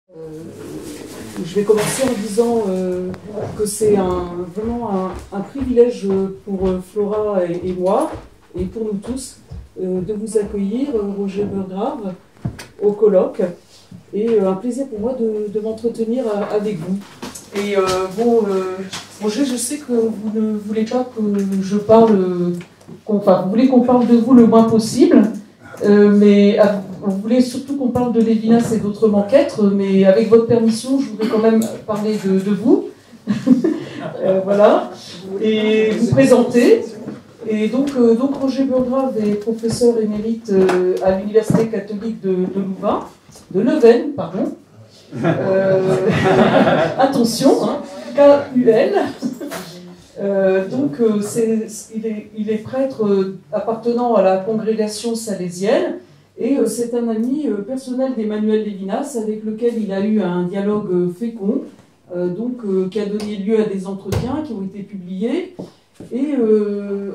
Je vais commencer en disant que c'est vraiment un privilège pour Flora et moi, et pour nous tous, de vous accueillir, Roger Burgrave, au colloque, et un plaisir pour moi de m'entretenir avec vous. Et Roger, je sais que vous ne voulez pas que je parle, vous voulez qu'on parle de vous le moins possible, mais vous voulez surtout qu'on parle de Lévinas et d'autres Manquêtres, mais avec votre permission, je voudrais quand même parler de vous. Voilà, et vous présenter. Et donc Roger Burgrave est professeur émérite à l'Université catholique de Leuven, pardon. Attention, hein, KUL. Il est prêtre appartenant à la congrégation salésienne et c'est un ami personnel d'Emmanuel Lévinas avec lequel il a eu un dialogue fécond, qui a donné lieu à des entretiens qui ont été publiés et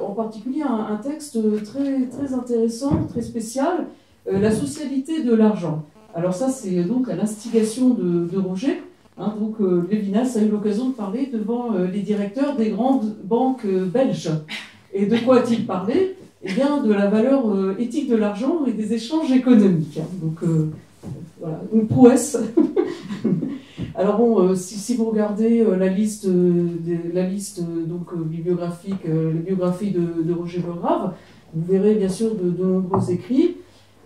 en particulier un texte très, très intéressant, très spécial, la socialité de l'argent. Alors ça, c'est donc à l'instigation de Roger. Lévinas a eu l'occasion de parler devant les directeurs des grandes banques belges. Et de quoi a-t-il parlé? Eh bien, de la valeur éthique de l'argent et des échanges économiques. Voilà, une prouesse. Alors bon, si vous regardez la liste bibliographique, les biographies de Roger Burgrave, vous verrez bien sûr de nombreux écrits.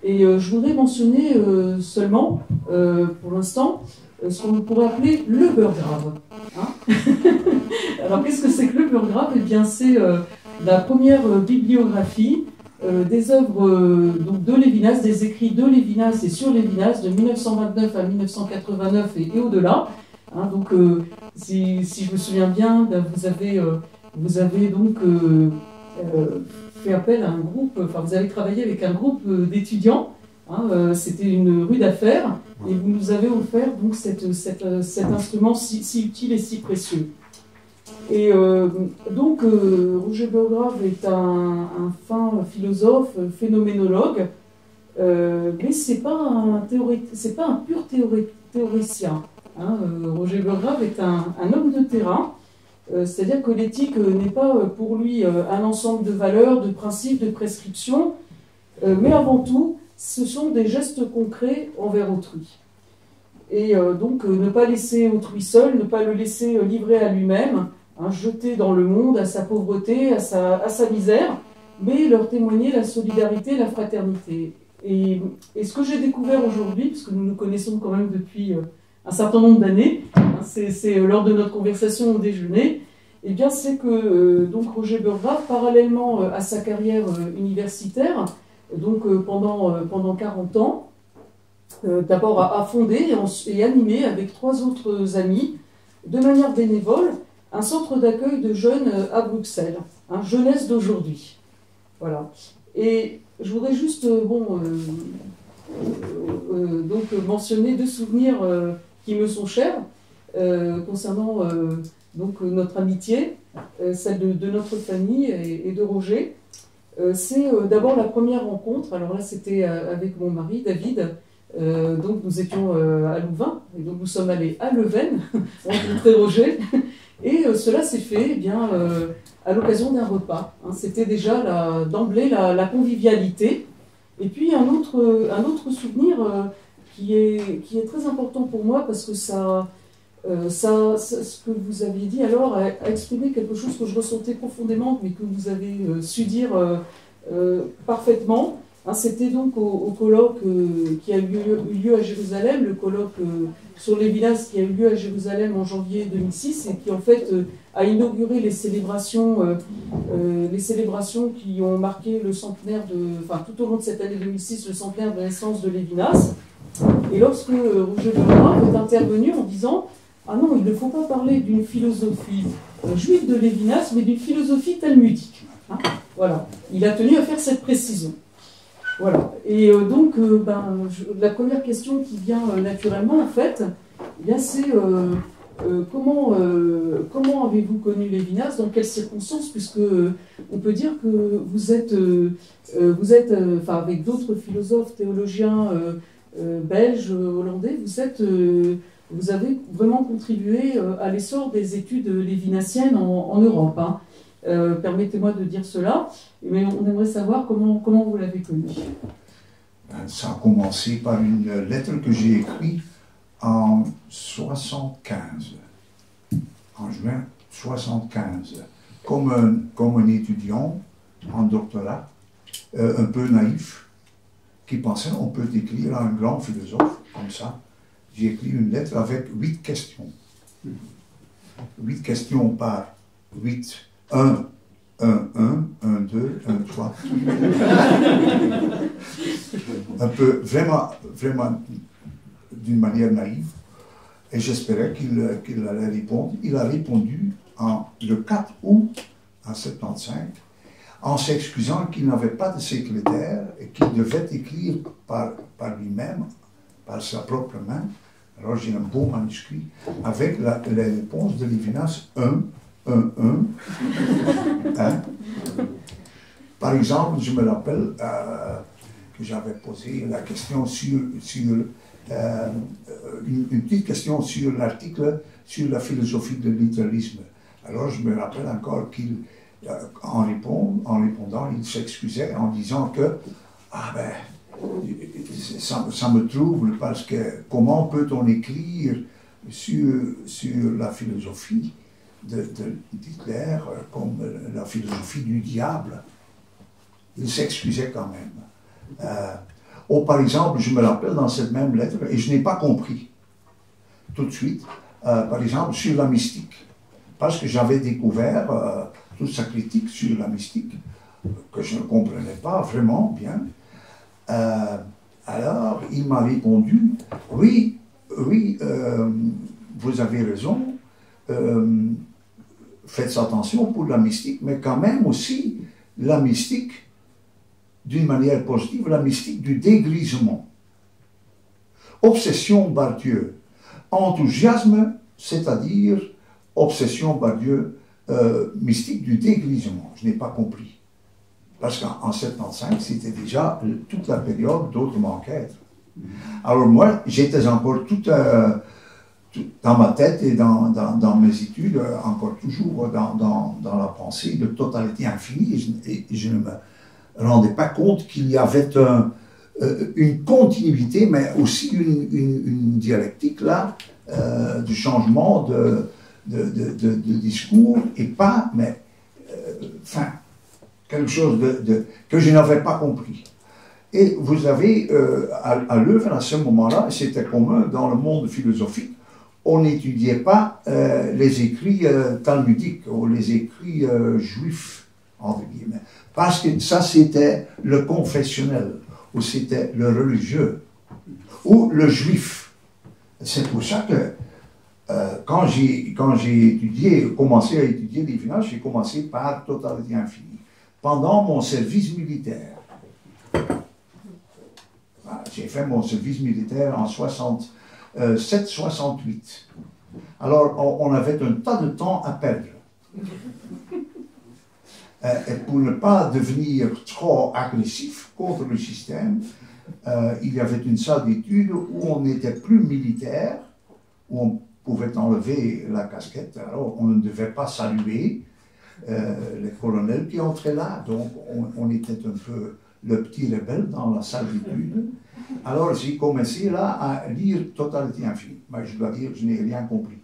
Et je voudrais mentionner seulement, pour l'instant, ce qu'on pourrait appeler le Burgrave. Hein. Alors qu'est-ce que c'est que le Burgrave? Eh bien, c'est la première bibliographie des œuvres de Lévinas, des écrits de Lévinas et sur Lévinas de 1929 à 1989 et au-delà. Hein, si je me souviens bien, vous avez donc fait appel à un groupe, vous avez travaillé avec un groupe d'étudiants. Hein, c'était une rude affaire et vous nous avez offert donc cet instrument si utile et si précieux. Et Roger Burgrave est un fin philosophe, phénoménologue, mais c'est pas un pur théoricien. Hein. Roger Burgrave est un homme de terrain, c'est-à-dire que l'éthique n'est pas pour lui un ensemble de valeurs, de principes, de prescriptions, mais avant tout, ce sont des gestes concrets envers autrui. Et ne pas laisser autrui seul, ne pas le laisser livrer à lui-même, hein, jeté dans le monde, à sa pauvreté, à sa misère, mais leur témoigner la solidarité, la fraternité. Et ce que j'ai découvert aujourd'hui, puisque nous nous connaissons quand même depuis un certain nombre d'années, hein, c'est lors de notre conversation au déjeuner, eh bien c'est que Roger Burgrave, parallèlement à sa carrière universitaire, pendant 40 ans, d'abord a fondé et animé avec 3 autres amis, de manière bénévole, un centre d'accueil de jeunes à Bruxelles, hein, Jeunesse d'aujourd'hui. Voilà. Et je voudrais juste mentionner 2 souvenirs qui me sont chers concernant notre amitié, celle de notre famille et de Roger. C'est d'abord la première rencontre. Alors là, c'était avec mon mari, David. Nous étions à Louvain, et donc nous sommes allés à Leuven rencontrer Roger. Et cela s'est fait à l'occasion d'un repas. Hein. C'était déjà d'emblée la convivialité. Et puis un autre souvenir qui est très important pour moi parce que ce que vous aviez dit alors a exprimé quelque chose que je ressentais profondément, mais que vous avez su dire parfaitement. Hein, c'était donc au colloque qui a eu lieu à Jérusalem, le colloque sur Lévinas qui a eu lieu à Jérusalem en janvier 2006 et qui en fait a inauguré les célébrations qui ont marqué le centenaire tout au long de cette année 2006, le centenaire de la naissance de Lévinas. Et lorsque Roger Burgrave est intervenu en disant « Ah non, il ne faut pas parler d'une philosophie juive de Lévinas, mais d'une philosophie talmudique. Hein » Voilà, il a tenu à faire cette précision. Voilà, et la première question qui vient naturellement, en fait, c'est comment avez-vous connu Lévinas, dans quelles circonstances, puisque on peut dire que vous êtes avec d'autres philosophes, théologiens belge, hollandais, vous avez vraiment contribué à l'essor des études lévinassiennes en Europe. Hein. Permettez-moi de dire cela, mais on aimerait savoir comment vous l'avez connu. Ça a commencé par une lettre que j'ai écrite en 75, en juin 75, comme un étudiant en doctorat, un peu naïf, qui pensait on peut écrire à un grand philosophe comme ça. J'ai écrit une lettre avec 8 questions. 8 questions par 8. 1, 2, 1, 3. Un peu, vraiment d'une manière naïve. Et j'espérais qu'il allait répondre. Il a répondu le 4 août en 75, en s'excusant qu'il n'avait pas de secrétaire et qu'il devait écrire par lui-même, par sa propre main. Alors j'ai un beau manuscrit avec les réponses de Lévinas 1. Hein? Par exemple, je me rappelle que j'avais posé la question sur une petite question sur l'article sur la philosophie de littéralisme. Alors je me rappelle encore qu'en répondant, il s'excusait en disant que ça me trouble parce que comment peut-on écrire sur la philosophie d'Hitler comme la philosophie du diable. Il s'excusait quand même. Par exemple, je me rappelle dans cette même lettre, et je n'ai pas compris tout de suite, par exemple, sur la mystique. Parce que j'avais découvert toute sa critique sur la mystique, que je ne comprenais pas vraiment bien. Alors, il m'a répondu, oui, vous avez raison, faites attention pour la mystique, mais quand même aussi la mystique, d'une manière positive, la mystique du dégrisement. Obsession par Dieu. Enthousiasme, c'est-à-dire obsession par Dieu, mystique du dégrisement. Je n'ai pas compris. Parce qu'en 75, c'était déjà toute la période d'autres enquêtes. Alors moi, j'étais encore tout dans ma tête et dans mes études, encore toujours dans la pensée de totalité infinie, et je ne me rendais pas compte qu'il y avait une continuité, mais aussi une dialectique là, du changement de discours, et pas, mais, quelque chose que je n'avais pas compris. Et vous avez à Leuven, à ce moment-là, c'était commun dans le monde philosophique, on n'étudiait pas les écrits talmudiques ou les écrits juifs, entre guillemets. Parce que ça, c'était le confessionnel, ou c'était le religieux, ou le juif. C'est pour ça que quand j'ai commencé à étudier les finances, j'ai commencé par totalité infinie. Pendant mon service militaire, j'ai fait mon service militaire en 67-68. Alors, on avait un tas de temps à perdre. Et pour ne pas devenir trop agressif contre le système, il y avait une salle d'études où on n'était plus militaire, où on pouvait enlever la casquette. Alors, on ne devait pas saluer les colonels qui entraient là. Donc, on était un peu le petit rebelle dans la salle d'études. Alors, j'ai commencé là à lire Totalité infinie. Mais je dois dire, je n'ai rien compris.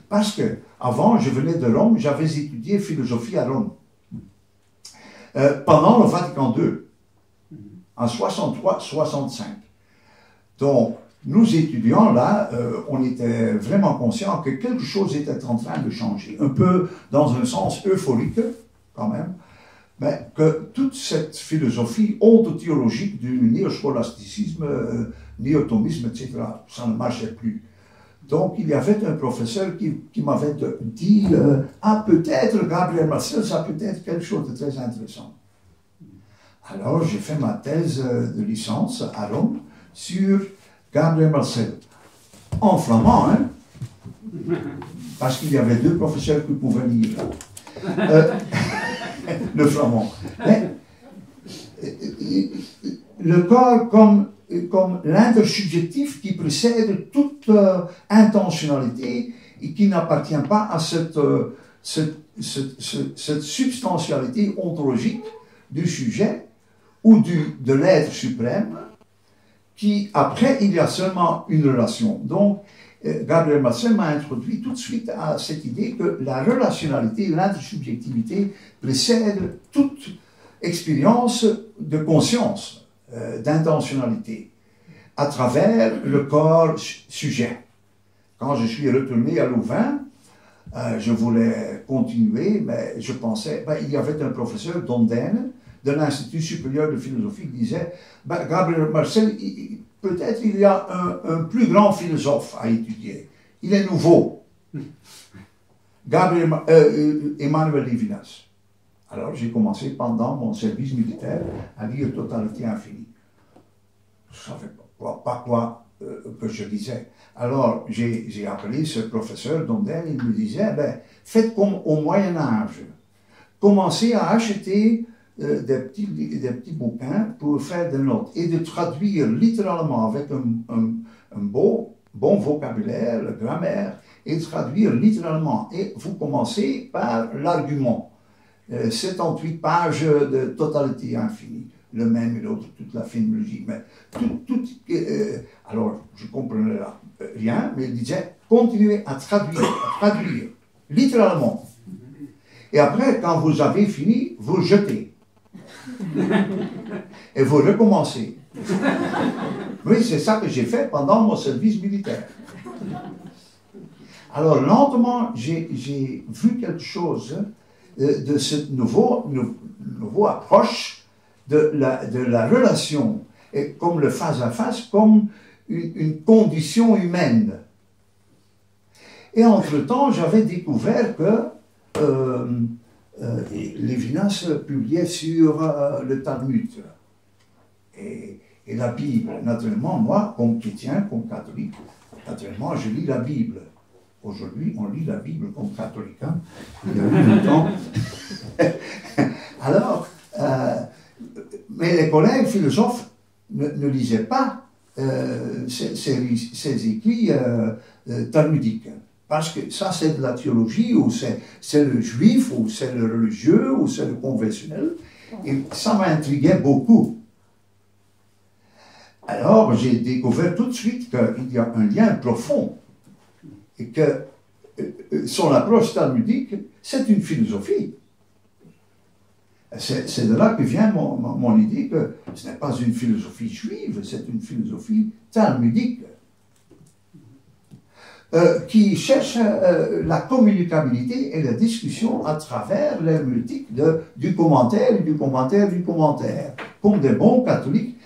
Parce que, avant, je venais de Rome, j'avais étudié philosophie à Rome. Pendant le Vatican II, en 63-65. Donc, nous étudiants là, on était vraiment conscients que quelque chose était en train de changer. Un peu dans un sens euphorique, quand même, mais que toute cette philosophie ontothéologique du néoscholasticisme, néotomisme, etc., ça ne marchait plus. Donc, il y avait un professeur qui m'avait dit peut-être Gabriel Marcel, ça peut être quelque chose de très intéressant. Alors, j'ai fait ma thèse de licence à Rome sur Gabriel Marcel. En flamand, hein, parce qu'il y avait 2 professeurs qui pouvaient lire le flamand. Mais, le corps comme l'intersubjectif qui précède toute intentionnalité et qui n'appartient pas à cette substantialité ontologique du sujet ou de l'être suprême, qui après il y a seulement une relation. Donc Gabriel Marcel m'a introduit tout de suite à cette idée que la relationnalité, l'intersubjectivité précède toute expérience de conscience, d'intentionnalité, à travers le corps sujet. Quand je suis retourné à Louvain, je voulais continuer, mais je pensais, il y avait un professeur d'Ondine, de l'Institut supérieur de philosophie, qui disait, Gabriel Marcel, peut-être il y a un plus grand philosophe à étudier. Il est nouveau. Emmanuel Levinas. Alors j'ai commencé pendant mon service militaire à lire Totalité infinie. Je ne savais pas quoi que je lisais. Alors j'ai appelé ce professeur d'Ondine, il me disait, faites comme au Moyen-Âge. Commencez à acheter des petits bouquins pour faire des notes et de traduire littéralement avec un bon vocabulaire, la grammaire, et traduire littéralement. Et vous commencez par l'argument. 78 pages de Totalité infinie, le même et l'autre, toute la phénoménologie. Mais alors, je ne comprenais rien, mais il disait, continuez à traduire, littéralement. Et après, quand vous avez fini, vous jetez. Et vous recommencez. Oui, c'est ça que j'ai fait pendant mon service militaire. Alors, lentement, j'ai vu quelque chose de cette nouvelle approche de la relation, et comme le face-à-face, comme une condition humaine. Et entre-temps, j'avais découvert que Levinas publiait sur le Talmud et la Bible. Naturellement, moi, comme chrétien, comme catholique, naturellement, je lis la Bible. Aujourd'hui, on lit la Bible comme catholique. Hein? Il y a eu longtemps. Alors, mais les collègues philosophes ne lisaient pas ces écrits talmudiques. Parce que ça, c'est de la théologie, ou c'est le juif, ou c'est le religieux, ou c'est le conventionnel. Et ça m'intriguait beaucoup. Alors, j'ai découvert tout de suite qu'il y a un lien profond. Et que son approche talmudique, c'est une philosophie. C'est de là que vient mon idée que ce n'est pas une philosophie juive, c'est une philosophie talmudique. Qui cherche la communicabilité et la discussion à travers l'herméneutique du commentaire, comme des bons catholiques,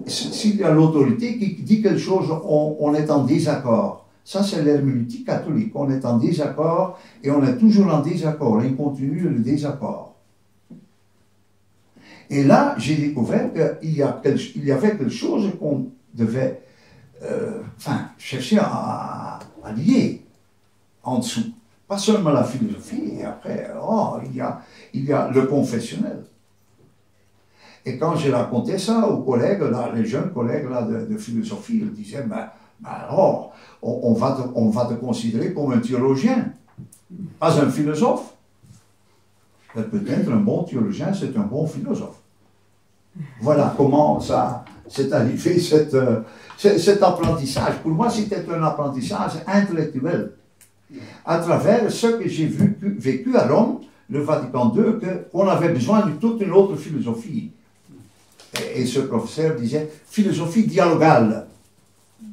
s'il y a l'autorité qui dit quelque chose, on est en désaccord. Ça, c'est l'herméneutique catholique. On est en désaccord et on est toujours en désaccord. Et on continue le désaccord. Et là, j'ai découvert qu'il y avait quelque chose qu'on devait chercher à lier en dessous. Pas seulement la philosophie, et après, il y a le confessionnel. Et quand j'ai raconté ça aux collègues, les jeunes collègues de philosophie, ils disaient, alors, on va te considérer comme un théologien, pas un philosophe. Peut-être un bon théologien, c'est un bon philosophe. Voilà comment ça s'est arrivé, cet apprentissage. Pour moi, c'était un apprentissage intellectuel. À travers ce que j'ai vécu à Rome, le Vatican II, qu'on avait besoin de toute une autre philosophie. Et ce professeur disait, philosophie dialogale.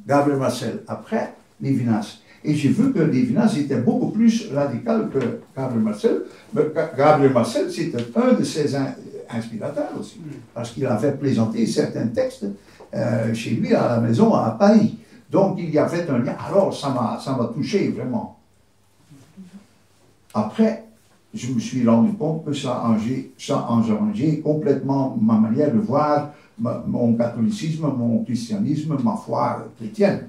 Gabriel Marcel. Après, Levinas. Et j'ai vu que Levinas était beaucoup plus radical que Gabriel Marcel. Mais Gabriel Marcel, c'était un de ses inspirateurs aussi. Parce qu'il avait présenté certains textes chez lui à la maison à Paris. Donc il y avait un lien. Alors ça m'a touché vraiment. Après, je me suis rendu compte que ça a changé complètement ma manière de voir mon catholicisme, mon christianisme, ma foi chrétienne.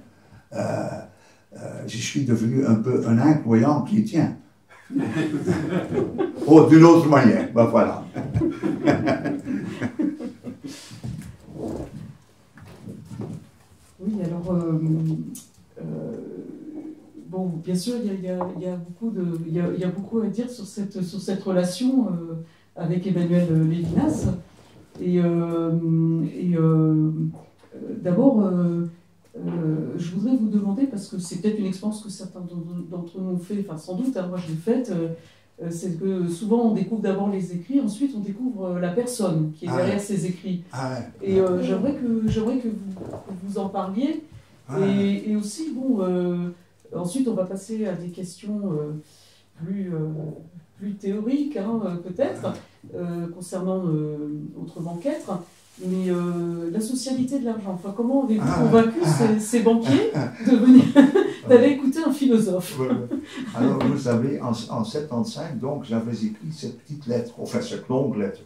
Je suis devenu un peu un incroyant chrétien. D'une autre manière, voilà. Oui, alors, bon, bien sûr, il y a beaucoup à dire sur cette relation avec Emmanuel Lévinas. D'abord, je voudrais vous demander, parce que c'est peut-être une expérience que certains d'entre nous ont fait, enfin sans doute, hein, moi je l'ai faite, c'est que souvent on découvre d'abord les écrits, ensuite on découvre la personne qui est derrière ces écrits. Et j'aimerais que vous en parliez. Et aussi, bon, ensuite on va passer à des questions plus théoriques, hein, peut-être, concernant Autrement qu'être. Mais la socialité de l'argent, enfin, comment avez-vous convaincu ces banquiers d'aller écouter un philosophe? Alors, vous savez, en 75, donc, j'avais écrit cette petite lettre, enfin, cette longue lettre,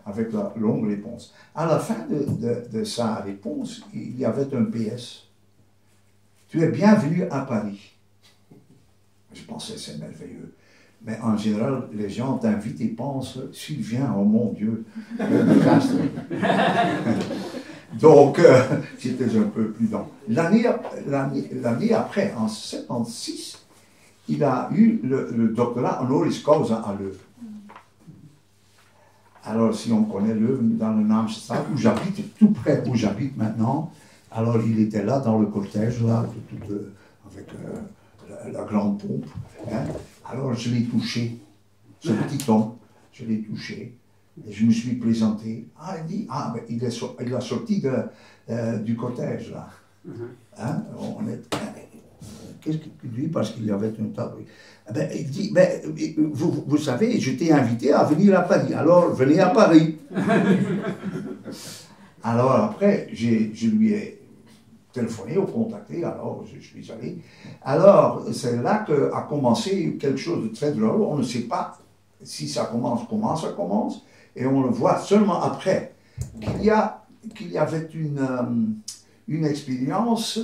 avec la longue réponse. À la fin de sa réponse, il y avait un PS. Tu es bienvenu à Paris. Je pensais, c'est merveilleux. Mais en général, les gens t'invitent et pensent, s'il vient, oh mon Dieu, le désastre. Donc, j'étais un peu prudent. L'année après, en 76, il a eu le doctorat honoris causa à Leuven. Alors, si on connaît Leuven, dans le Naamsestraat, où j'habite, tout près où j'habite maintenant, alors il était là dans le cortège, là, avec la grande pompe. Hein. Alors je l'ai touché, ce petit homme, je l'ai touché, et je me suis présenté. Ah, il dit, ben, il a sorti du cortège, là. Hein, qu'est-ce qu'il dit? Parce qu'il y avait un tas de... Ben, il dit, ben, vous savez, je t'ai invité à venir à Paris, alors venez à Paris. Alors après, je lui ai téléphoné ou contacté, alors je suis allé. Alors, c'est là qu'a commencé quelque chose de très drôle. On ne sait pas si ça commence, comment ça commence, et on le voit seulement après qu'il y avait une expérience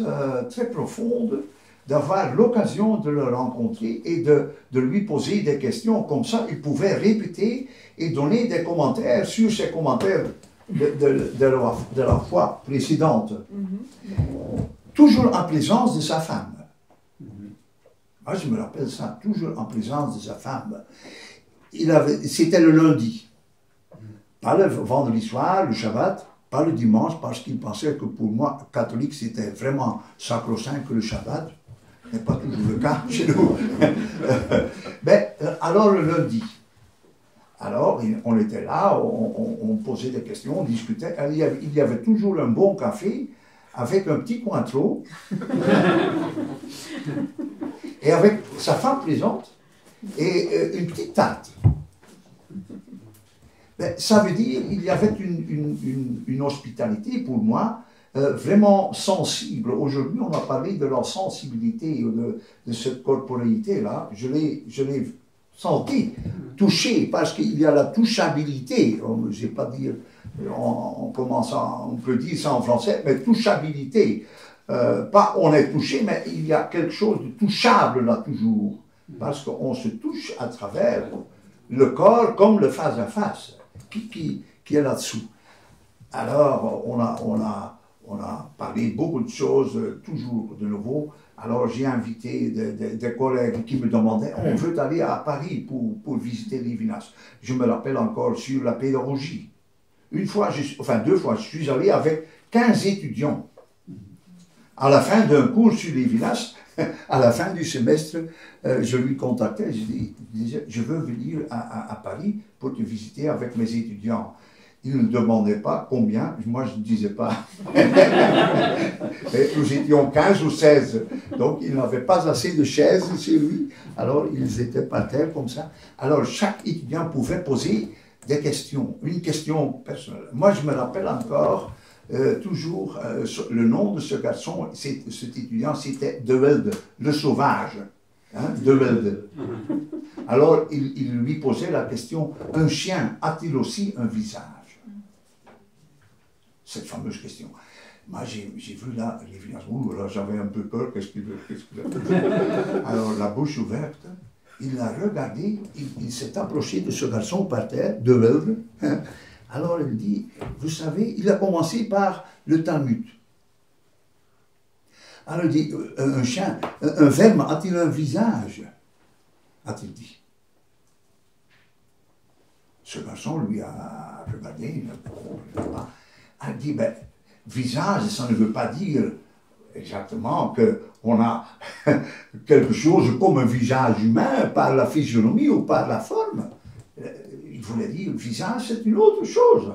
très profonde d'avoir l'occasion de le rencontrer et de lui poser des questions. Comme ça, il pouvait répéter et donner des commentaires sur ses commentaires de la fois précédente. Toujours en présence de sa femme. Moi, je me rappelle ça, toujours en présence de sa femme. C'était le lundi. Pas le vendredi soir, le Shabbat, pas le dimanche, parce qu'il pensait que pour moi, catholique, c'était vraiment sacro-saint que le Shabbat. Ce n'est pas toujours le cas chez nous. Mais alors le lundi. Alors, on était là, on posait des questions, on discutait. Il y avait toujours un bon café avec un petit cointreau et avec sa femme présente et une petite tarte. Mais ça veut dire qu'il y avait une hospitalité pour moi vraiment sensible. Aujourd'hui, on a parlé de leur sensibilité, de cette corporéité-là. Je l'ai senti, touché, parce qu'il y a la touchabilité. Je ne vais pas dire, on peut dire ça en français, mais touchabilité. Pas on est touché, mais il y a quelque chose de touchable là toujours. Parce qu'on se touche à travers le corps comme le face à face qui est là-dessous. Alors, on a parlé beaucoup de choses, toujours de nouveau. Alors, j'ai invité des collègues qui me demandaient, on veut aller à Paris pour visiter Lévinas. Je me rappelle encore sur la pédagogie. Deux fois, je suis allé avec 15 étudiants. À la fin d'un cours sur Lévinas, à la fin du semestre, je lui contactais, je disais, je veux venir à Paris pour te visiter avec mes étudiants. Il ne demandait pas combien, moi je ne disais pas. Nous étions 15 ou 16, donc il n'avait pas assez de chaises chez lui, alors ils étaient par terre comme ça. Alors chaque étudiant pouvait poser des questions, une question personnelle. Moi je me rappelle encore toujours le nom de ce garçon, cet étudiant, c'était De Welde, le sauvage. Hein, De Welde. Alors il lui posait la question, un chien a-t-il aussi un visage? Cette fameuse question. Moi, j'ai vu là, là j'avais un peu peur, qu'est-ce qu'il veut. Alors, la bouche ouverte, il l'a regardé, il s'est approché de ce garçon par terre, De Welde. Hein. Alors, il dit, vous savez, il a commencé par le Talmud. Alors il dit, un chien, un verbe a-t-il un visage? A-t-il dit. Ce garçon lui a regardé, a dit, ben, visage, ça ne veut pas dire exactement qu'on a quelque chose comme un visage humain par la physionomie ou par la forme. Il voulait dire, le visage, c'est une autre chose.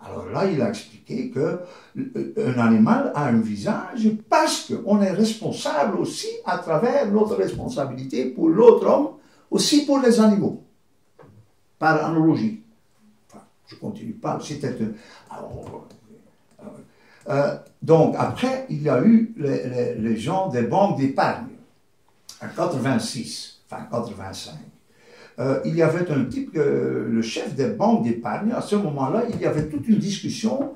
Alors là, il a expliqué qu'un animal a un visage parce qu'on est responsable aussi à travers notre responsabilité pour l'autre homme, aussi pour les animaux, par analogie. Enfin, je ne continue pas, c'était donc après, il y a eu les gens des banques d'épargne, en 86, enfin 85. Il y avait un type, le chef des banques d'épargne, à ce moment-là, il y avait toute une discussion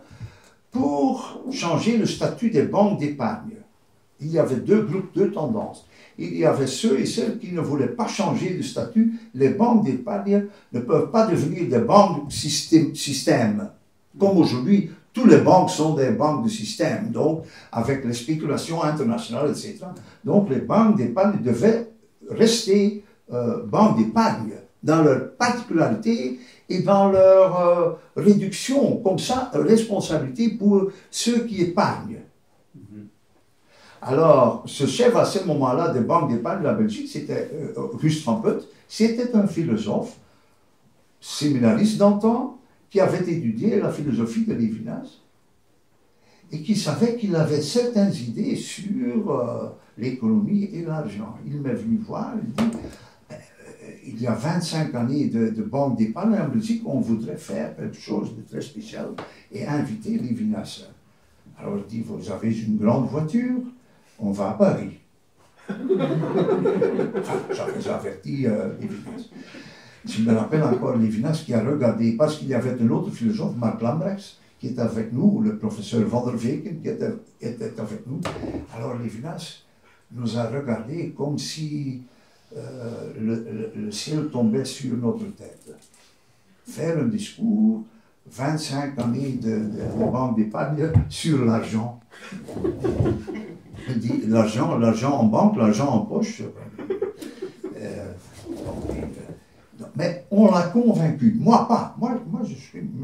pour changer le statut des banques d'épargne. Il y avait deux groupes, deux tendances. Il y avait ceux et celles qui ne voulaient pas changer de statut. Les banques d'épargne ne peuvent pas devenir des banques système. Comme aujourd'hui, toutes les banques sont des banques de système, donc avec les spéculations internationales, etc. Donc les banques d'épargne devaient rester banques d'épargne dans leur particularité et dans leur réduction, comme ça, responsabilité pour ceux qui épargnent. Alors, ce chef à ce moment-là des banques d'épargne de la Belgique, c'était Rust van Putte, c'était un philosophe, séminariste d'antan, qui avait étudié la philosophie de Lévinas et qui savait qu'il avait certaines idées sur l'économie et l'argent. Il m'est venu voir, il dit, il y a 25 années de banque d'épargne en Belgique, on voudrait faire quelque chose de très spécial et inviter Lévinas. Alors il dit, vous avez une grande voiture, on va à Paris. Enfin, j'avais averti Lévinas. Je me rappelle encore Lévinas qui a regardé, parce qu'il y avait un autre philosophe, Marc Lambrechts, qui était avec nous, le professeur Van der Veken, qui était avec nous. Alors Lévinas nous a regardé comme si le ciel tombait sur notre tête. Faire un discours, 25 années de banque d'épargne sur l'argent. Il dit l'argent en banque, l'argent en poche. Mais on l'a convaincu. Moi pas. Moi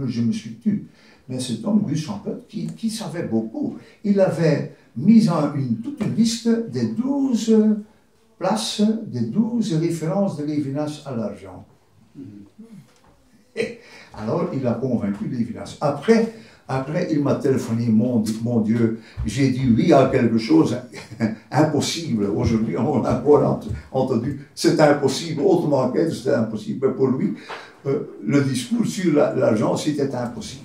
je me suis tu. Mais cet homme, Gus van Putte, qui savait beaucoup, il avait mis en toute une liste des 12 places, des 12 références de Lévinas à l'argent. Alors, il a convaincu Lévinas. Après, il m'a téléphoné, mon Dieu, j'ai dit oui à quelque chose impossible. Aujourd'hui, on a encore entendu, c'est impossible, autrement qu'elle, c'était impossible. Mais pour lui, le discours sur l'argent, c'était impossible.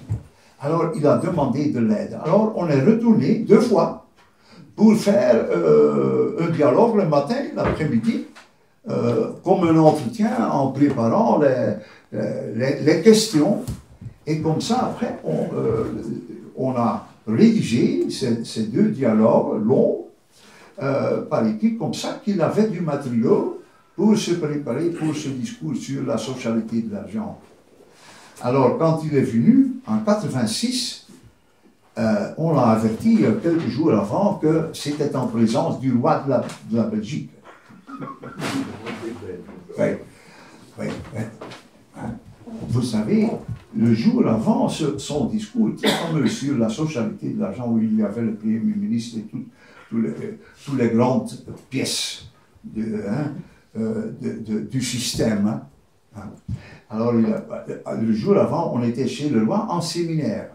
Alors, il a demandé de l'aide. Alors, on est retourné 2 fois pour faire un dialogue le matin, l'après-midi, comme un entretien en préparant les questions. Et comme ça, après, on a rédigé ces 2 dialogues longs par équipe, comme ça qu'il avait du matériau pour se préparer pour ce discours sur la socialité de l'argent. Alors, quand il est venu, en 86, on l'a averti quelques jours avant que c'était en présence du roi de la Belgique. Oui, oui, oui. Vous savez, le jour avant son discours très fameux sur la socialité de l'argent, où il y avait le Premier ministre et toutes les grandes pièces du système. Alors, le jour avant, on était chez le roi en séminaire.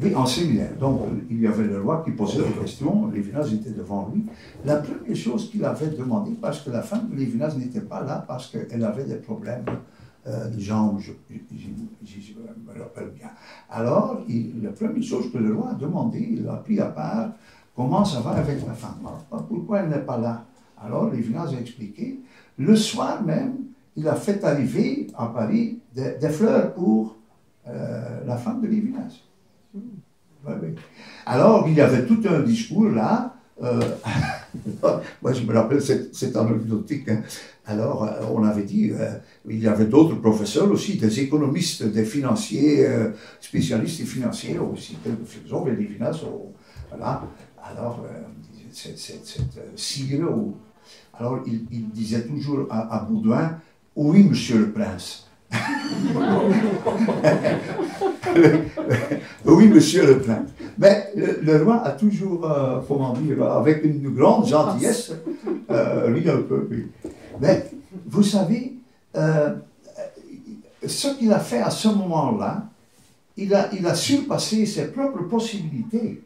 Oui, en séminaire. Donc, il y avait le roi qui posait des questions, Lévinas était devant lui. La première chose qu'il avait demandé, parce que la femme de Lévinas n'était pas là, parce qu'elle avait des problèmes de jambes, je me rappelle bien. Alors, la première chose que le roi a demandé, il a pris à part, comment ça va avec la femme? Alors, pourquoi elle n'est pas là? Alors, Lévinas a expliqué, le soir même, il a fait arriver à Paris des fleurs pour la femme de Lévinas. Oui, oui. Alors, il y avait tout un discours là, moi je me rappelle, c'est anecdotique. Hein. Alors, on avait dit, il y avait d'autres professeurs aussi, des économistes, des financiers, spécialistes et financiers aussi, quelques philosophes et des finances. Voilà. Alors, sire, alors il disait toujours à Baudouin, oui, monsieur le prince. Oui, monsieur le prince. Mais le roi a toujours, comment dire, avec une grande gentillesse, ri un peu. Oui. Mais vous savez, ce qu'il a fait à ce moment-là, il a surpassé ses propres possibilités.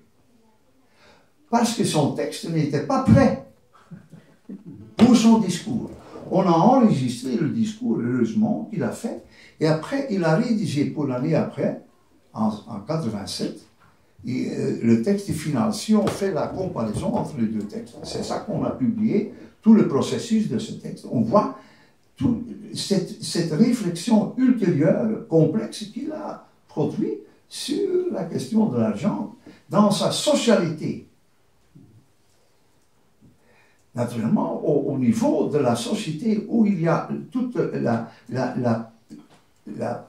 Parce que son texte n'était pas prêt pour son discours. On a enregistré le discours, heureusement, qu'il a fait, et après, il a rédigé pour l'année après, en 87, et, le texte final. Si on fait la comparaison entre les deux textes, c'est ça qu'on a publié, tout le processus de ce texte. On voit toute cette réflexion ultérieure, complexe, qu'il a produit sur la question de l'argent dans sa socialité. Naturellement, au niveau de la société où il y a toute la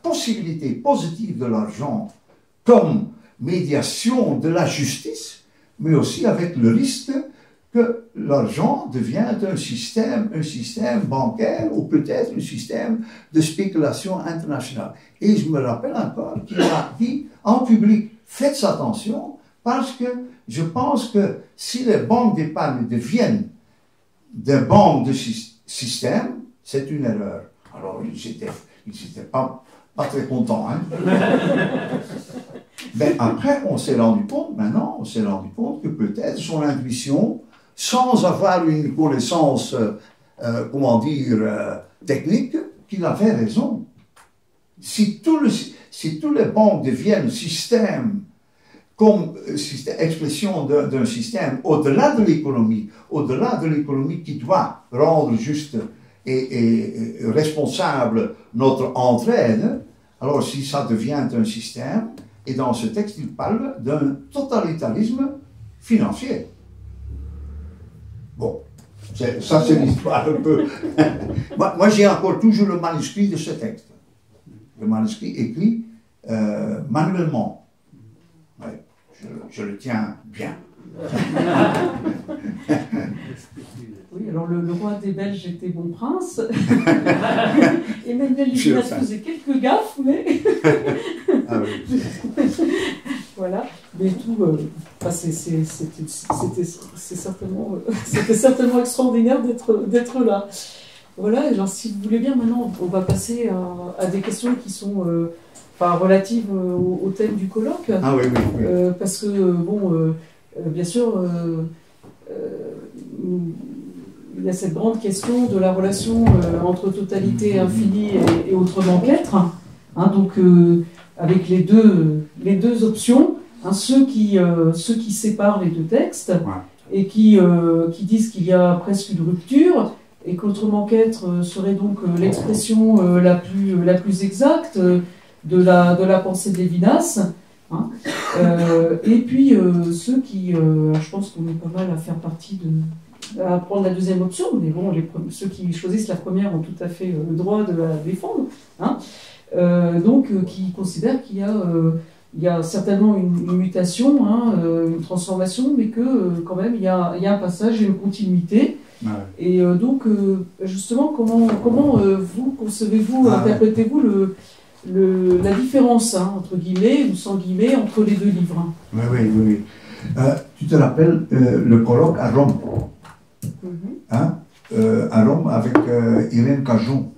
possibilité positive de l'argent comme médiation de la justice, mais aussi avec le risque que l'argent devienne un système bancaire ou peut-être un système de spéculation internationale. Et je me rappelle encore qu'il a dit en public, faites attention, parce que je pense que si les banques d'épargne deviennent des banques de système, c'est une erreur. Alors, ils n'étaient pas très contents. Hein. Mais après, on s'est rendu compte que peut-être son intuition, sans avoir une connaissance, technique, qu'il avait raison. Si tous les banques deviennent système, comme expression d'un système au-delà de l'économie qui doit rendre juste et responsable notre entraide, alors si ça devient un système, et dans ce texte il parle d'un totalitarisme financier. Bon, ça c'est l'histoire un peu. moi j'ai encore toujours le manuscrit de ce texte. Le manuscrit écrit manuellement. Ouais, je le tiens bien. Oui, alors le roi des Belges était bon prince. Emmanuel Lévinas faisait quelques gaffes, mais... Ah oui. Voilà, mais tout, c'était certainement extraordinaire d'être là. Voilà, alors si vous voulez bien, maintenant, on va passer à des questions qui sont relatives au thème du colloque. Ah oui. Parce que, bon, bien sûr, il y a cette grande question de la relation entre totalité infinie et autrement qu'être. Hein, donc, avec les deux options, hein, ceux qui séparent les deux textes et qui disent qu'il y a presque une rupture et qu'autrement qu'être serait donc l'expression la plus exacte de la pensée de Lévinas. Hein, et puis ceux qui, je pense qu'on est pas mal à faire partie à prendre la deuxième option, mais bon, ceux qui choisissent la première ont tout à fait le droit de la défendre. Hein, donc qui considèrent qu'il y a certainement une mutation, hein, une transformation, mais que quand même il y a un passage et une continuité. Ouais. Et donc justement, comment vous concevez-vous, interprétez-vous la différence, hein, entre guillemets ou sans guillemets, entre les deux livres? Oui. Tu te rappelles le colloque à Rome, hein, à Rome avec Irène Cajon.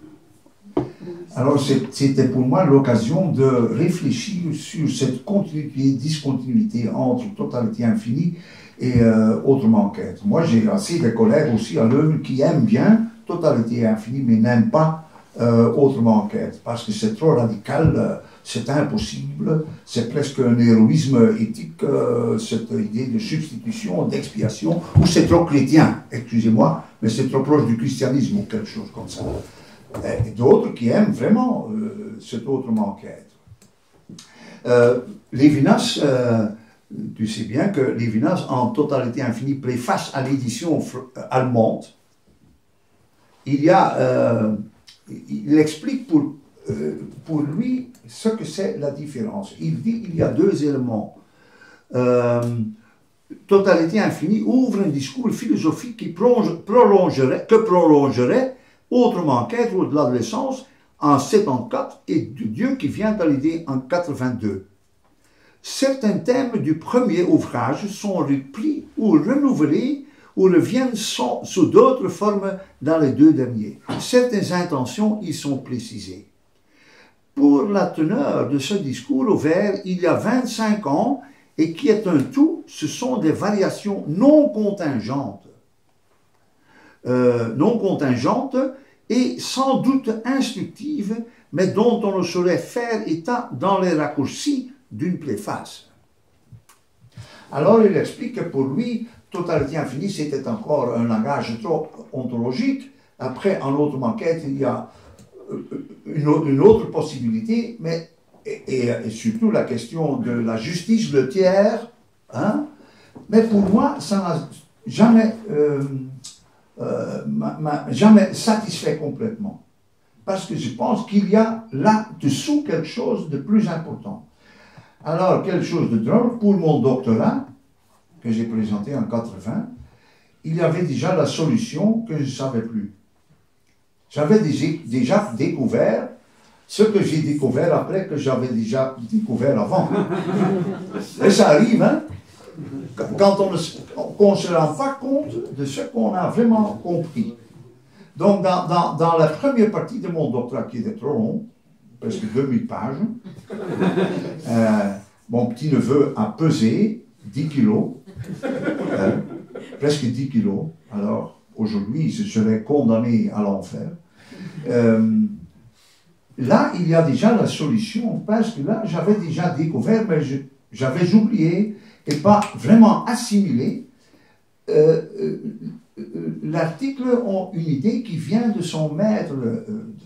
Alors c'était pour moi l'occasion de réfléchir sur cette continuité, discontinuité entre totalité infinie et autrement qu'être. Moi j'ai assez de collègues aussi à l'œuvre qui aiment bien totalité infinie mais n'aiment pas autrement qu'être, parce que c'est trop radical, c'est impossible, c'est presque un héroïsme éthique, cette idée de substitution, d'expiation, ou c'est trop chrétien, excusez-moi, mais c'est trop proche du christianisme ou quelque chose comme ça. Et d'autres qui aiment vraiment cet autrement qu'être. Lévinas tu sais bien que Lévinas, en Totalité infinie, préface à l'édition allemande. Il explique pour lui ce que c'est la différence. Il dit qu'il y a deux éléments. Totalité infinie ouvre un discours philosophique qui prolongerait, autrement qu'être au-delà de l'essence, en 74, et du Dieu qui vient à l'idée en 82. Certains thèmes du premier ouvrage sont repris ou renouvelés ou reviennent sous d'autres formes dans les deux derniers. Certaines intentions y sont précisées. Pour la teneur de ce discours ouvert il y a 25 ans, et qui est un tout, ce sont des variations non contingentes. Et sans doute instructives, mais dont on ne saurait faire état dans les raccourcis d'une préface. Alors il explique que pour lui, Totalité infinie, c'était encore un langage trop ontologique. Après, en autre maquette, il y a une autre possibilité, mais et surtout la question de la justice, le tiers. Hein? Mais pour moi, ça n'a jamais, jamais satisfait complètement. Parce que je pense qu'il y a là-dessous quelque chose de plus important. Alors, quelque chose de drôle, pour mon doctorat, que j'ai présenté en 80, il y avait déjà la solution que je ne savais plus. J'avais déjà découvert ce que j'ai découvert après que j'avais déjà découvert avant. Et ça arrive, hein, quand on ne se rend pas compte de ce qu'on a vraiment compris. Donc, dans la première partie de mon doctorat, qui était trop long, presque 2000 pages, mon petit-neveu a pesé 10 kilos, presque 10 kilos. Alors, aujourd'hui, je serais condamné à l'enfer. Là, il y a déjà la solution, parce que là, j'avais déjà découvert, mais j'avais oublié et pas vraiment assimilé. L'article a une idée qui vient de son maître de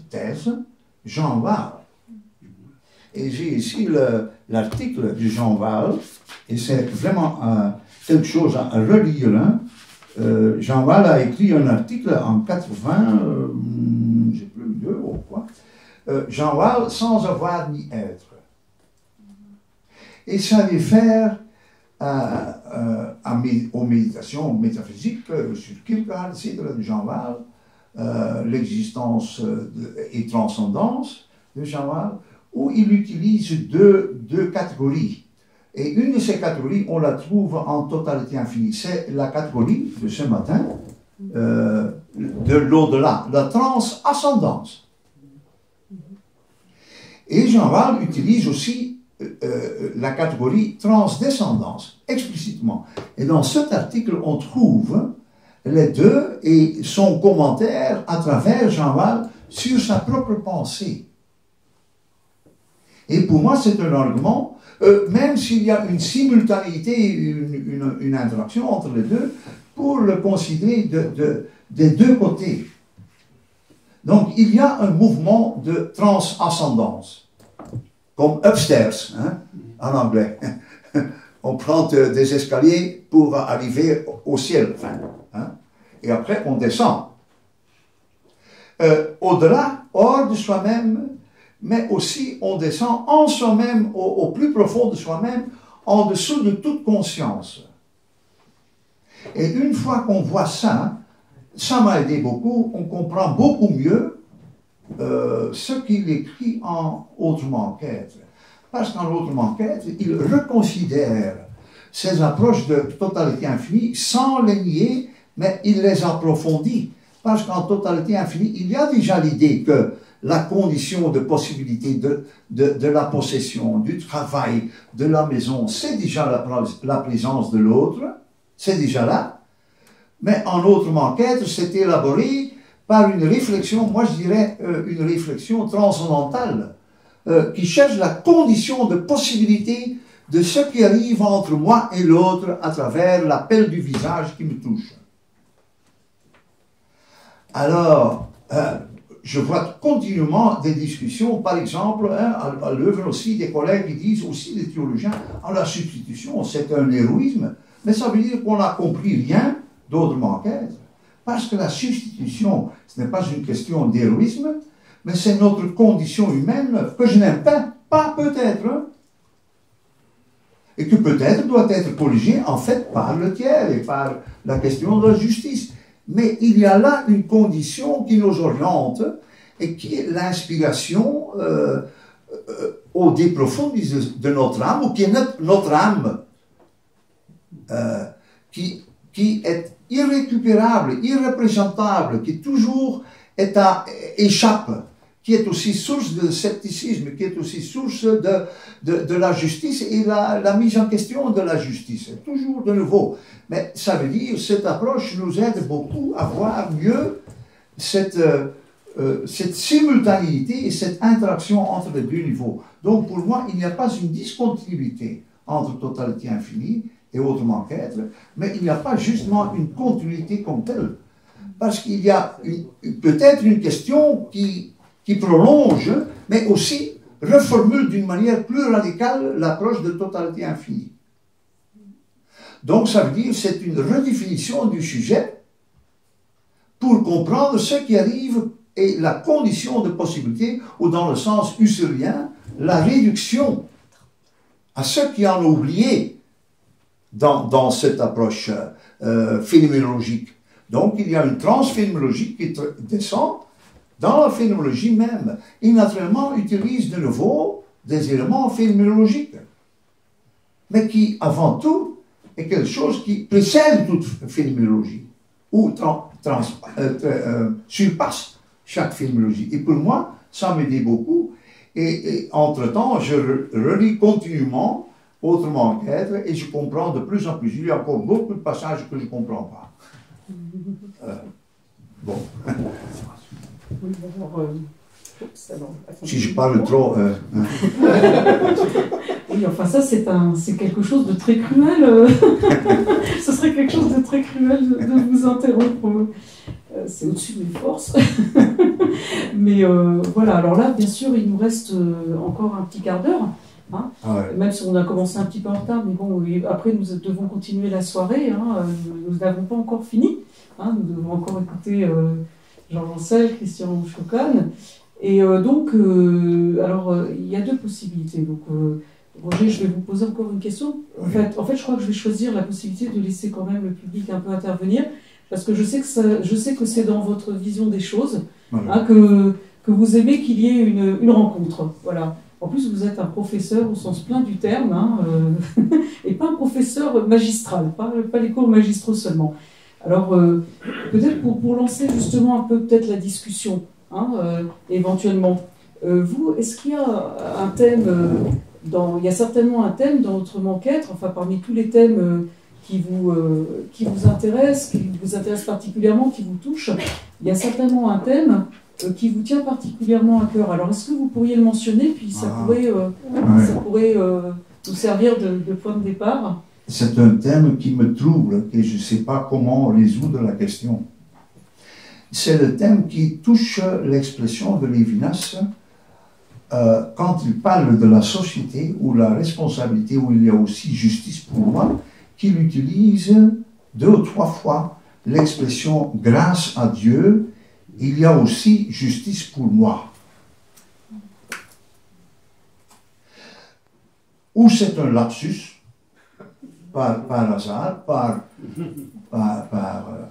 thèse, Jean Wahl. Et j'ai ici l'article de Jean Wahl, et c'est vraiment quelque chose à relire. Hein. Jean Wahl a écrit un article en 80, je ne sais plus, 2 ou quoi. Jean Wahl, sans avoir ni être. Et ça réfère aux méditations métaphysiques sur Kierkegaard, etc., de Jean Wahl, l'existence et transcendance de Jean Wahl, où il utilise deux catégories. Et une de ces catégories, on la trouve en Totalité infinie. C'est la catégorie de ce matin, de l'au-delà, la transascendance. Et Jean Wahl utilise aussi la catégorie transdescendance, explicitement. Et dans cet article, on trouve les deux et son commentaire à travers Jean Wahl sur sa propre pensée. Et pour moi, c'est un argument, même s'il y a une simultanéité, une interaction entre les deux, pour le considérer des deux côtés. Donc, il y a un mouvement de transascendance, comme upstairs, hein, en anglais. On prend des escaliers pour arriver au ciel, enfin, hein, et après on descend. Au-delà, hors de soi-même, mais aussi on descend en soi-même, au plus profond de soi-même, en dessous de toute conscience. Et une fois qu'on voit ça, ça m'a aidé beaucoup, on comprend beaucoup mieux ce qu'il écrit en Autrement qu'être. Parce qu'en Autrement qu'être, il reconsidère ces approches de totalité infinie sans les nier, mais il les approfondit. Parce qu'en Totalité infinie, il y a déjà l'idée que la condition de possibilité de la possession, du travail, de la maison, c'est déjà la présence de l'autre, c'est déjà là. Mais en Autrement qu'être, c'est élaboré par une réflexion, moi je dirais une réflexion transcendantale, qui cherche la condition de possibilité de ce qui arrive entre moi et l'autre à travers l'appel du visage qui me touche. Alors, je vois continuellement des discussions, par exemple, hein, à Leuven aussi, des collègues qui disent aussi, des théologiens, la substitution, c'est un héroïsme, mais ça veut dire qu'on n'a compris rien d'autrement qu'être. Parce que la substitution, ce n'est pas une question d'héroïsme, mais c'est notre condition humaine que je n'aime pas peut-être, hein, et que peut-être doit être corrigée en fait par le tiers et par la question de la justice. Mais il y a là une condition qui nous oriente et qui est l'inspiration au dé profond de notre âme, ou qui est notre âme, qui est irrécupérable, irreprésentable, qui toujours échappe, qui est aussi source de scepticisme, qui est aussi source de la justice et la mise en question de la justice. Toujours de nouveau. Mais ça veut dire, cette approche nous aide beaucoup à voir mieux cette simultanéité et cette interaction entre les deux niveaux. Donc pour moi, il n'y a pas une discontinuité entre totalité infinie et autrement qu'être, mais il n'y a pas justement une continuité comme telle. Parce qu'il y a peut-être une question qui prolonge, mais aussi reformule d'une manière plus radicale l'approche de totalité infinie. Donc ça veut dire que c'est une redéfinition du sujet pour comprendre ce qui arrive et la condition de possibilité, ou dans le sens husserlien, la réduction à ce qui en a oublié dans cette approche phénoménologique. Donc il y a une transphénoménologie qui descend dans la phénoménologie même. Il naturellement utilise de nouveau des éléments phénoménologiques, mais qui, avant tout, est quelque chose qui précède toute phénoménologie, ou surpasse chaque phénoménologie. Et pour moi, ça m'aide beaucoup. Et entre-temps, je relis continuellement autrement qu'être, et je comprends de plus en plus. Il y a encore beaucoup de passages que je ne comprends pas. Bon. Oui, alors, si je parle trop... Oui, enfin ça c'est quelque chose de très cruel. Ce serait quelque chose de très cruel de vous interrompre. C'est au-dessus de mes forces. Mais voilà, alors là, bien sûr, il nous reste encore un petit quart d'heure. Hein, ouais. Même si on a commencé un petit peu en retard, mais bon, après nous devons continuer la soirée. Hein, nous n'avons pas encore fini. Hein, nous devons encore écouter Jean Jancel, Christian Chocan. Et donc, alors, il y a deux possibilités. Donc, Roger, je vais vous poser encore une question. En fait, je crois que je vais choisir la possibilité de laisser quand même le public un peu intervenir, parce que je sais que c'est dans votre vision des choses, hein, que vous aimez qu'il y ait une rencontre. Voilà. En plus, vous êtes un professeur au sens plein du terme, hein, et pas un professeur magistral, pas les cours magistraux seulement. Alors, peut-être pour lancer justement un peu peut-être la discussion, hein, éventuellement, vous, est-ce qu'il y a un thème, il y a certainement un thème dans Autrement qu'être, enfin parmi tous les thèmes qui vous intéressent particulièrement, qui vous touchent, il y a certainement un thème qui vous tient particulièrement à cœur. Alors, est-ce que vous pourriez le mentionner, puis ça pourrait nous servir de point de départ? C'est un thème qui me trouble et je ne sais pas comment résoudre la question. C'est le thème qui touche l'expression de Lévinas quand il parle de la société ou la responsabilité, où il y a aussi justice pour moi, qu'il utilise 2 ou 3 fois l'expression grâce à Dieu. Il y a aussi justice pour moi. Ou c'est un lapsus, par hasard,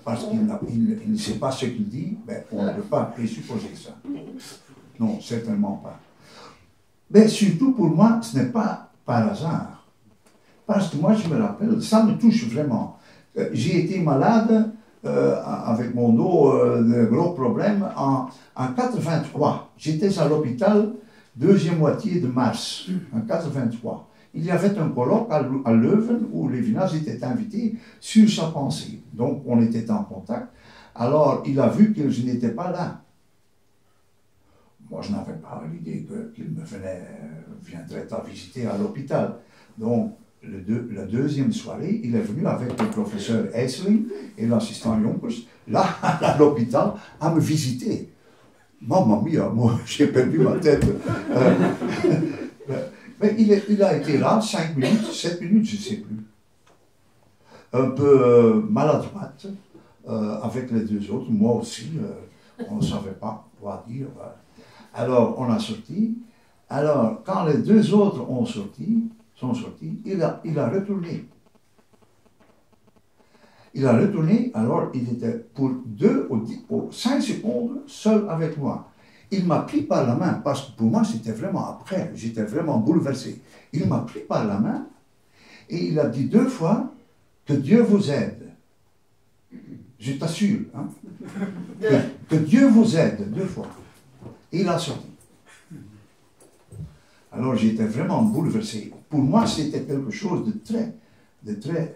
parce qu'il ne sait pas ce qu'il dit, mais on ne peut pas présupposer ça. Non, certainement pas. Mais surtout pour moi, ce n'est pas par hasard. Parce que moi, je me rappelle, ça me touche vraiment. J'ai été malade avec mon dos, de gros problèmes, en 83. J'étais à l'hôpital, deuxième moitié de mars, en 83. Il y avait un colloque à Leuven où Lévinas était invité sur sa pensée. Donc, on était en contact. Alors, il a vu que je n'étais pas là. Moi, je n'avais pas l'idée qu'il me viendrait à visiter à l'hôpital. Donc, la deuxième soirée, il est venu avec le professeur Eisling et l'assistant Jonkers, là, à l'hôpital, à me visiter. Mamma mia, moi, j'ai perdu ma tête. Mais il a été là 5 minutes, 7 minutes, je ne sais plus. Un peu maladroite, avec les deux autres, moi aussi, on ne savait pas quoi dire. Alors, on a sorti. Alors, quand les deux autres sont sortis, il a retourné. Il a retourné, alors il était pour 2 ou 5 secondes seul avec moi. Il m'a pris par la main, parce que pour moi c'était vraiment après, j'étais vraiment bouleversé. Il m'a pris par la main et il a dit 2 fois que Dieu vous aide. Je t'assure, hein, que Dieu vous aide 2 fois. Et il a sorti. Alors j'étais vraiment bouleversé. Pour moi c'était quelque chose de très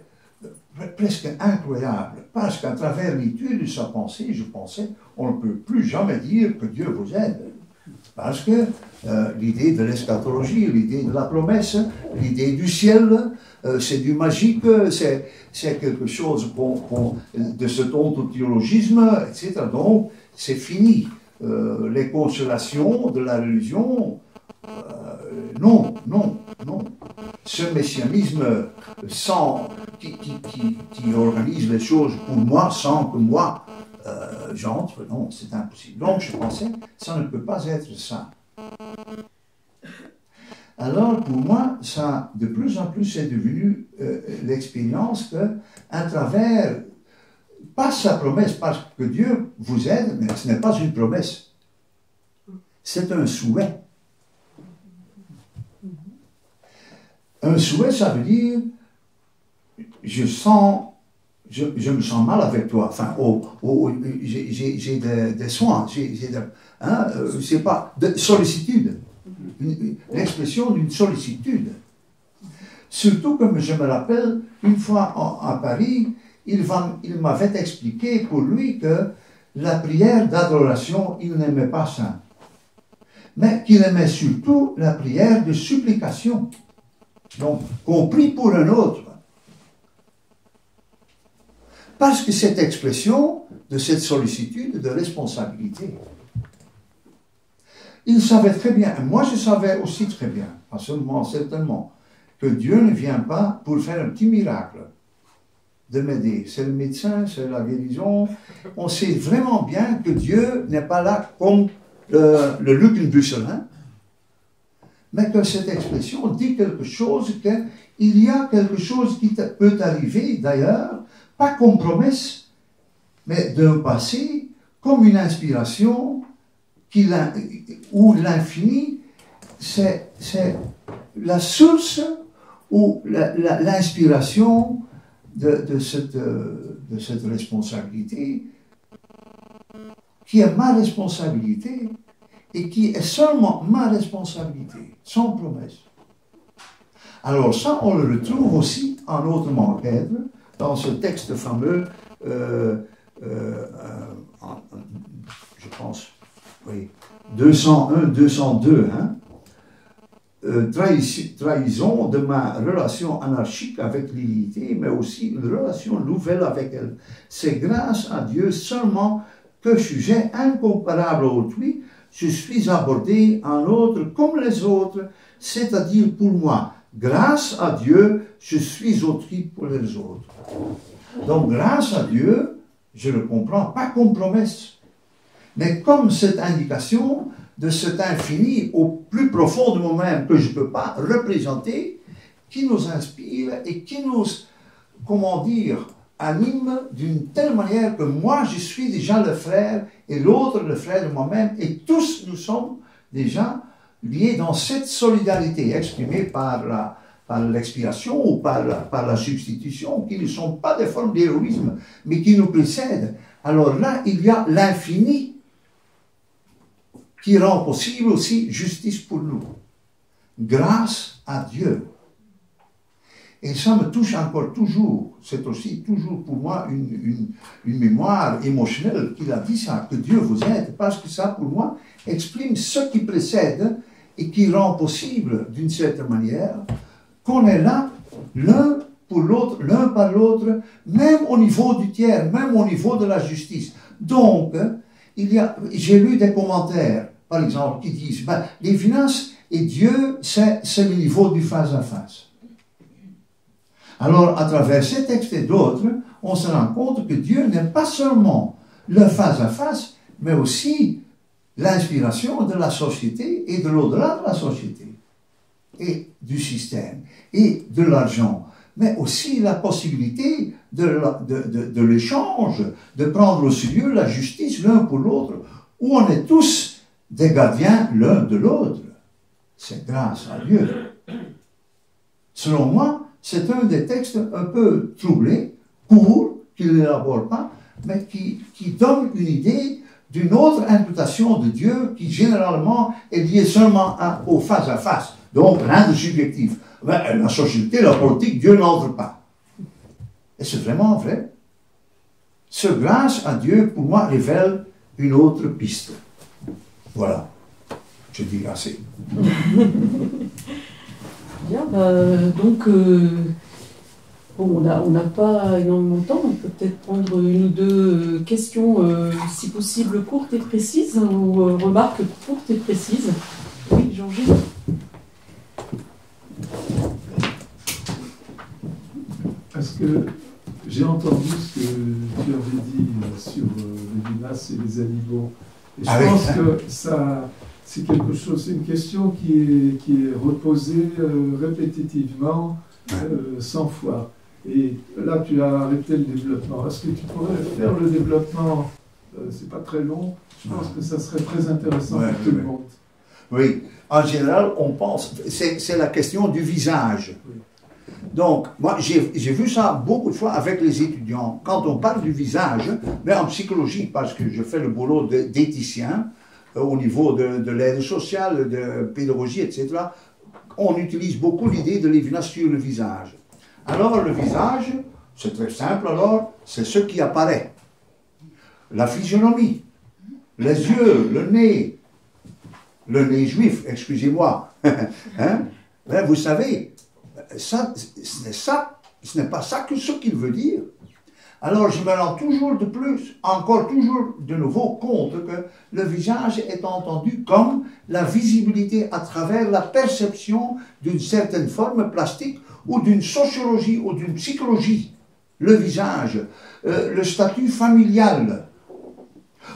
presque incroyable, parce qu'à travers l'étude de sa pensée, je pensais, on ne peut plus jamais dire que Dieu vous aide. Parce que l'idée de l'eschatologie, l'idée de la promesse, l'idée du ciel, c'est du magique, c'est quelque chose de cet ontothéologisme, etc. Donc, c'est fini. Les consolations de la religion, non. Ce messianisme qui organise les choses pour moi sans que moi j'entre, non, c'est impossible. Donc je pensais, ça ne peut pas être ça. Alors pour moi, ça, de plus en plus, c'est devenu l'expérience que, à travers, pas sa promesse, parce que Dieu vous aide, mais ce n'est pas une promesse. C'est un souhait. Un souhait, ça veut dire, je me sens mal avec toi. Enfin, j'ai des soins, c'est pas de sollicitude, l'expression d'une sollicitude. Surtout comme je me rappelle, une fois à Paris, il m'avait expliqué pour lui que la prière d'adoration, il n'aimait pas ça, mais qu'il aimait surtout la prière de supplication. Donc, qu'on prie pour un autre. Parce que cette expression de cette sollicitude, de responsabilité, il savait très bien, et moi je savais aussi très bien, pas seulement, certainement, que Dieu ne vient pas pour faire un petit miracle, de m'aider. C'est le médecin, c'est la guérison. On sait vraiment bien que Dieu n'est pas là comme le Lukenbüssel, hein? Mais que cette expression dit quelque chose, qu'il y a quelque chose qui peut arriver, d'ailleurs, pas comme promesse, mais d'un passé, comme une inspiration, où l'infini, c'est la source ou l'inspiration de cette responsabilité, qui est ma responsabilité, et qui est seulement ma responsabilité, sans promesse. Alors ça, on le retrouve aussi en autrement qu'être, dans ce texte fameux, je pense, oui, 201, 202, hein, trahison de ma relation anarchique avec l'unité, mais aussi une relation nouvelle avec elle. C'est grâce à Dieu seulement que sujet incomparable à autrui, je suis abordé en autre comme les autres, c'est-à-dire pour moi. Grâce à Dieu, je suis autrui pour les autres. Donc, grâce à Dieu, je le comprends, pas comme promesse, mais comme cette indication de cet infini au plus profond de moi-même que je ne peux pas représenter, qui nous inspire et qui nous, comment dire, anime d'une telle manière que moi, je suis déjà le frère et l'autre le frère de moi-même, et tous nous sommes déjà liés dans cette solidarité exprimée par l'expiration ou par la substitution, qui ne sont pas des formes d'héroïsme, mais qui nous précèdent. Alors là, il y a l'infini qui rend possible aussi justice pour nous. Grâce à Dieu. Et ça me touche encore toujours. C'est aussi toujours pour moi une mémoire émotionnelle qu'il a dit ça, que Dieu vous aide, parce que ça, pour moi, exprime ce qui précède et qui rend possible, d'une certaine manière, qu'on est là, l'un pour l'autre, l'un par l'autre, même au niveau du tiers, même au niveau de la justice. Donc, j'ai lu des commentaires, par exemple, qui disent, ben, Lévinas et Dieu, c'est le niveau du face-à-face. Alors, à travers ces textes et d'autres, on se rend compte que Dieu n'est pas seulement le face-à-face, mais aussi l'inspiration de la société et de l'au-delà de la société, et du système, et de l'argent, mais aussi la possibilité de l'échange, de prendre au sérieux la justice l'un pour l'autre, où on est tous des gardiens l'un de l'autre. C'est grâce à Dieu. Selon moi, c'est un des textes un peu troublés, court, qu'il n'élabore pas, mais qui donne une idée d'une autre imputation de Dieu qui généralement est liée seulement au face-à-face. Donc rien de subjectif. Ben, la société, la politique, Dieu n'entre pas. Et c'est vraiment vrai. Ce grâce à Dieu, pour moi, révèle une autre piste. Voilà. Je dis assez. Bien, donc, bon, on n'a pas énormément de temps, on peut peut-être prendre une ou deux questions, si possible, courtes et précises, ou remarques courtes et précises. Oui, Georgie. Parce que j'ai entendu ce que tu avais dit sur les limaces et les animaux. Et je pense que ça, c'est quelque chose, c'est une question qui est reposée répétitivement 100 fois. Et là, tu as arrêté le développement. Est-ce que tu pourrais faire le développement? C'est pas très long. Je pense que ça serait très intéressant pour tout le monde. Oui, en général, on pense, c'est la question du visage. Oui. Donc, moi, j'ai vu ça beaucoup de fois avec les étudiants. Quand on parle du visage, mais en psychologie, parce que je fais le boulot d'éthicien, au niveau de l'aide sociale, de pédagogie, etc., on utilise beaucoup l'idée de Lévinas sur le visage. Alors, le visage, c'est très simple, alors, c'est ce qui apparaît. La physionomie, les yeux, le nez juif, excusez-moi. Hein? Ben, vous savez, ce n'est pas ça que ce qu'il veut dire. Alors je me rends toujours de plus, encore toujours de nouveau compte que le visage est entendu comme la visibilité à travers la perception d'une certaine forme plastique ou d'une sociologie ou d'une psychologie. Le visage, le statut familial.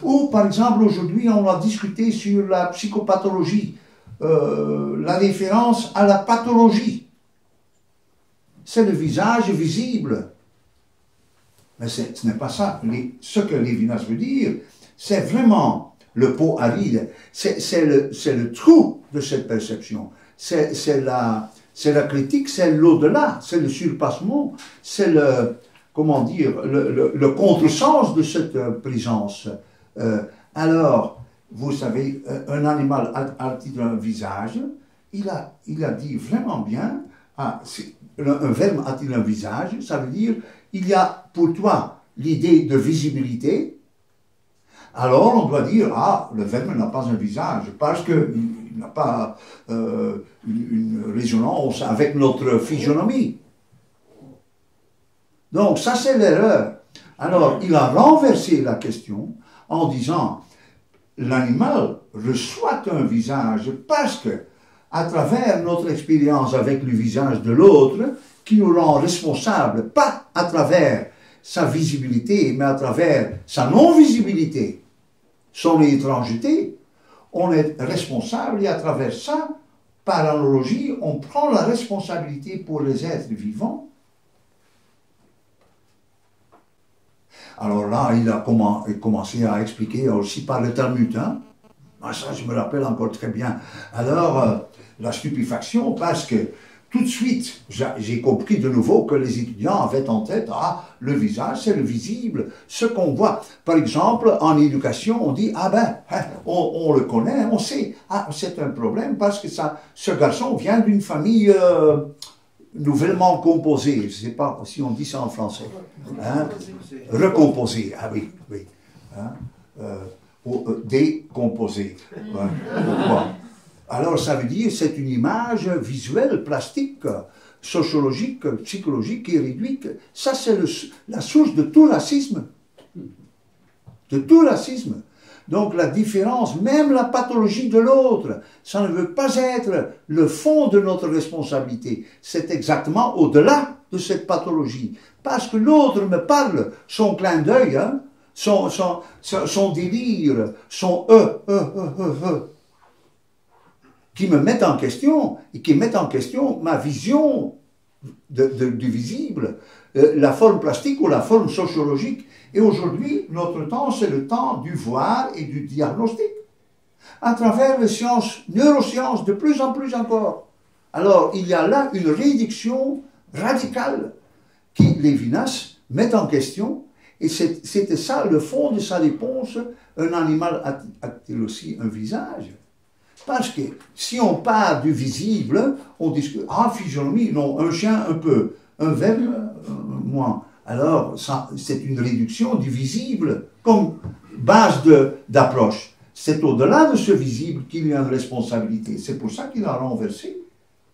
Ou par exemple aujourd'hui on va discuter sur la psychopathologie, la référence à la pathologie. C'est le visage visible. Mais ce n'est pas ça. Ce que Lévinas veut dire, c'est vraiment le pot aride. C'est le trou de cette perception. C'est la critique, c'est l'au-delà, c'est le surpassement, c'est le contresens de cette présence. Alors, vous savez, un animal a-t-il un visage? Il a dit vraiment bien, un verbe a-t-il un visage? Ça veut dire, il y a pour toi l'idée de visibilité, alors on doit dire, ah, le verbe n'a pas un visage, parce qu'il n'a pas une résonance avec notre physionomie. Donc ça c'est l'erreur. Alors il a renversé la question en disant, l'animal reçoit un visage parce que, à travers notre expérience avec le visage de l'autre, qui nous rend responsables, pas à travers sa visibilité, mais à travers sa non-visibilité, son étrangeté, on est responsable et à travers ça, par analogie, on prend la responsabilité pour les êtres vivants. Alors là, il a commencé à expliquer aussi par le Talmud, hein. Ah, ça je me rappelle encore très bien. Alors, la stupéfaction, parce que tout de suite, j'ai compris de nouveau que les étudiants avaient en tête, ah, le visage, c'est le visible, ce qu'on voit. Par exemple, en éducation, on dit, ah ben, on le connaît, on sait, ah, c'est un problème parce que ce garçon vient d'une famille nouvellement composée. Je ne sais pas si on dit ça en français. Hein? Recomposée, ah oui, oui. Hein? Décomposée. Ouais. Alors ça veut dire c'est une image visuelle, plastique, sociologique, psychologique et réduite. Ça c'est la source de tout racisme. De tout racisme. Donc la différence, même la pathologie de l'autre, ça ne veut pas être le fond de notre responsabilité. C'est exactement au-delà de cette pathologie. Parce que l'autre me parle, son clin d'œil, hein, son délire, son qui me mettent en question, et qui mettent en question ma vision du visible, la forme plastique ou la forme sociologique. Et aujourd'hui, notre temps, c'est le temps du voir et du diagnostic, à travers les sciences, neurosciences, de plus en plus encore. Alors, il y a là une réduction radicale qui Lévinas met en question, et c'était ça le fond de sa réponse. Un animal a-t-il aussi un visage? Parce que si on part du visible, on dit ah, physionomie, non, un chien un peu, un verbe moins. Alors, c'est une réduction du visible comme base d'approche. C'est au-delà de ce visible qu'il y a une responsabilité. C'est pour ça qu'il a renversé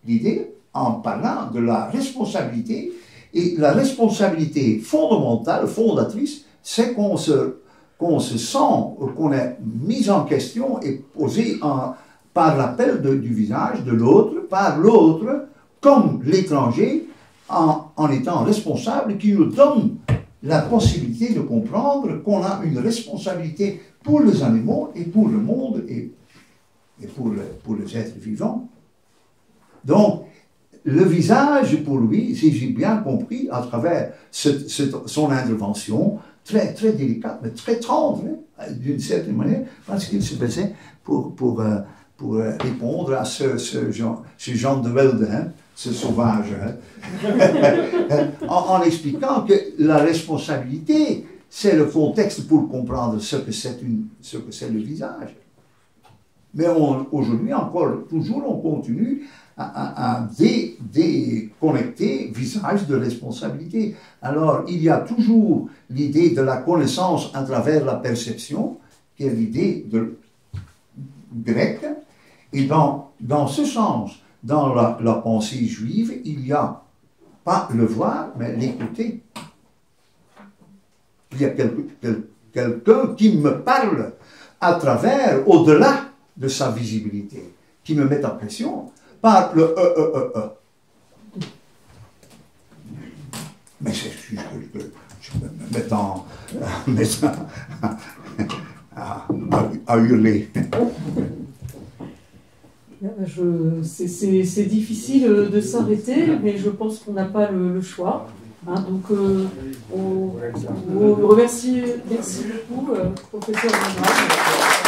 l'idée en parlant de la responsabilité. Et la responsabilité fondamentale, fondatrice, c'est qu'on se sent, qu'on est mis en question et posé par l'appel du visage de l'autre, par l'autre, comme l'étranger, en étant responsable, qui nous donne la possibilité de comprendre qu'on a une responsabilité pour les animaux et pour le monde et pour les êtres vivants. Donc, le visage, pour lui, si j'ai bien compris, à travers son intervention, très, très délicate, mais très tendre, hein, d'une certaine manière, parce qu'il se faisait pour répondre à ce Jean de Velde, hein, ce sauvage, hein, en expliquant que la responsabilité, c'est le contexte pour comprendre ce que c'est le visage. Mais aujourd'hui encore, toujours, on continue à déconnecter visage de responsabilité. Alors, il y a toujours l'idée de la connaissance à travers la perception, qui est l'idée grecque. Et dans ce sens, dans la pensée juive, il n'y a pas le voir, mais l'écouter. Il y a quelqu'un qui me parle à travers, au-delà de sa visibilité, qui me met en pression par le Mais c'est juste que je me mets à hurler. C'est difficile de s'arrêter, mais je pense qu'on n'a pas le choix. Hein, donc, on remercie, merci beaucoup, professeur Legrand.